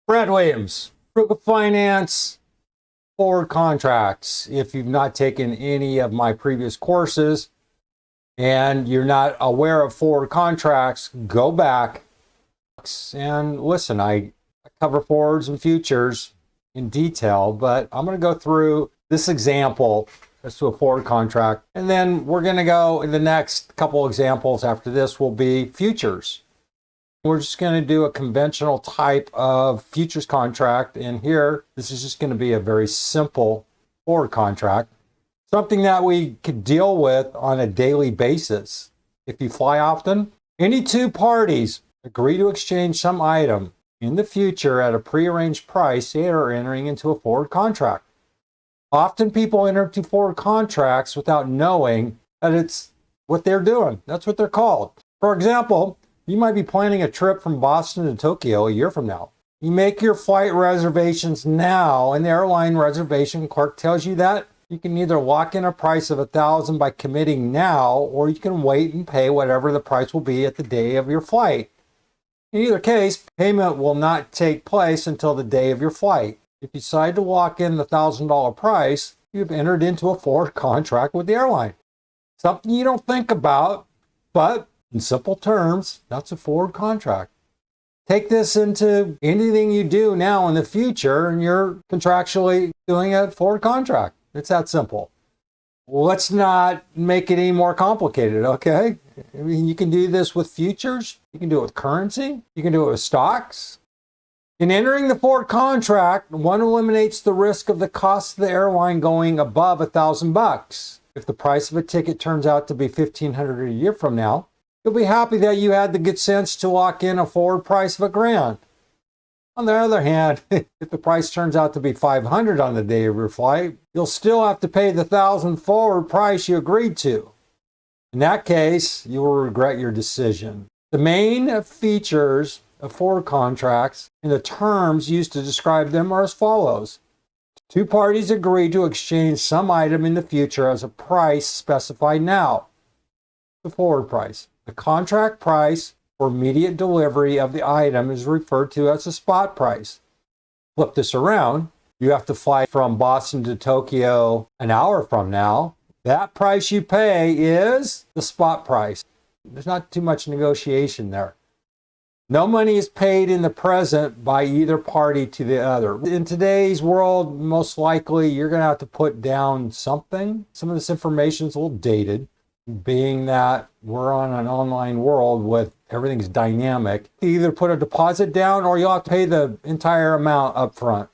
Brad Williams, Frugal Finance, forward contracts. If you've not taken any of my previous courses and you're not aware of forward contracts, go back and listen. I cover forwards and futures in detail, but I'm going to go through this example as to a forward contract, and then we're going to go in the next couple examples after this will be futures. We're just going to do a conventional type of futures contract, and here this is just going to be a very simple forward contract, something that we could deal with on a daily basis. If you fly often, any two parties agree to exchange some item in the future at a prearranged price, they are entering into a forward contract. Often people enter into forward contracts without knowing that it's what they're doing. That's what they're called. For example, you might be planning a trip from Boston to Tokyo a year from now. You make your flight reservations now, and the airline reservation clerk tells you that you can either lock in a price of $1,000 by committing now, or you can wait and pay whatever the price will be at the day of your flight. In either case, payment will not take place until the day of your flight. If you decide to lock in the $1,000 price, you've entered into a forward contract with the airline. Something you don't think about, but in simple terms, that's a forward contract. Take this into anything you do now in the future, and you're contractually doing a forward contract. It's that simple. Let's not make it any more complicated, okay? I mean, you can do this with futures. You can do it with currency. You can do it with stocks. In entering the forward contract, one eliminates the risk of the cost of the airline going above $1,000. If the price of a ticket turns out to be $1,500 a year from now, you'll be happy that you had the good sense to lock in a forward price of $1,000. On the other hand, if the price turns out to be $500 on the day of your flight, you'll still have to pay the $1,000 forward price you agreed to. In that case, you will regret your decision. The main features of forward contracts and the terms used to describe them are as follows. Two parties agree to exchange some item in the future as a price specified now. The forward price. The contract price for immediate delivery of the item is referred to as the spot price. Flip this around. You have to fly from Boston to Tokyo an hour from now. That price you pay is the spot price. There's not too much negotiation there. No money is paid in the present by either party to the other. In today's world, most likely you're going to have to put down something. Some of this information is a little dated, being that we're on an online world with everything's dynamic. You either put a deposit down or you'll have to pay the entire amount up front.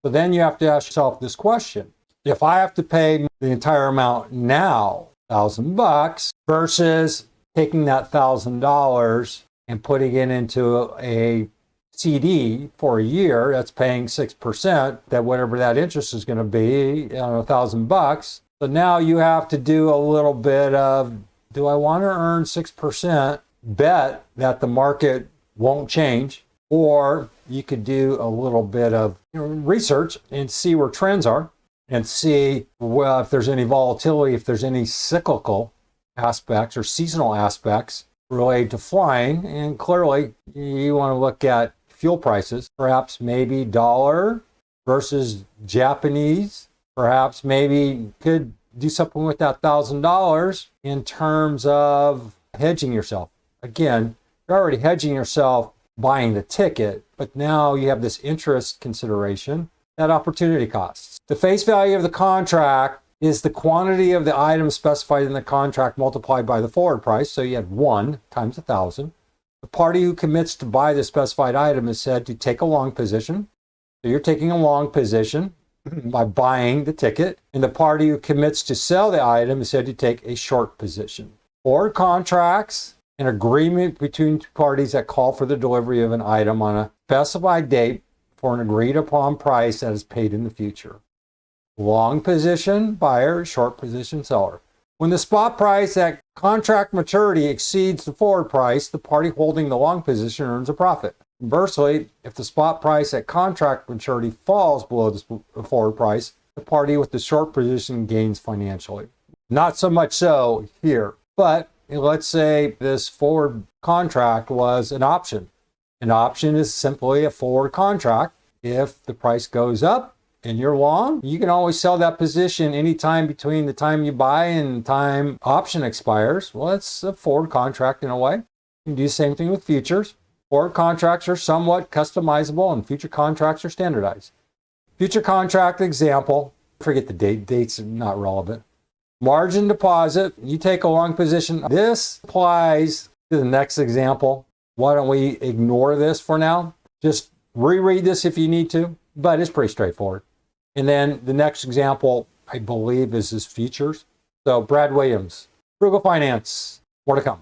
So then you have to ask yourself this question. If I have to pay the entire amount now, $1,000, versus taking that $1,000 and putting it into a CD for a year, that's paying 6%, that whatever that interest is going to be, $1,000. So now you have to do a little bit of, do I want to earn 6%, bet that the market won't change, or you could do a little bit of research and see where trends are and see, well, if there's any volatility, if there's any cyclical aspects or seasonal aspects related to flying. And clearly you want to look at fuel prices, perhaps maybe dollar versus Japanese, perhaps maybe could do something with that $1,000 in terms of hedging yourself. Again, you're already hedging yourself buying the ticket, but now you have this interest consideration, that opportunity costs. The face value of the contract is the quantity of the item specified in the contract multiplied by the forward price. So you had 1 times 1,000. The party who commits to buy the specified item is said to take a long position. So you're taking a long position by buying the ticket. And the party who commits to sell the item is said to take a short position. Forward contracts, an agreement between two parties that call for the delivery of an item on a specified date for an agreed upon price that is paid in the future. Long position buyer, short position seller. When the spot price at contract maturity exceeds the forward price, the party holding the long position earns a profit. Conversely, if the spot price at contract maturity falls below the forward price, the party with the short position gains financially. Not so much so here, but let's say this forward contract was an option An option is simply a forward contract. If the price goes up and you're long, you can always sell that position anytime between the time you buy and the time option expires. Well, it's a forward contract in a way. You can do the same thing with futures. Forward contracts are somewhat customizable and future contracts are standardized. Future contract example, forget the date, dates are not relevant. Margin deposit, you take a long position. This applies to the next example. Why don't we ignore this for now? Just reread this if you need to, but it's pretty straightforward. And then the next example, I believe, is futures. So Brad Williams, Frugal Finance, more to come.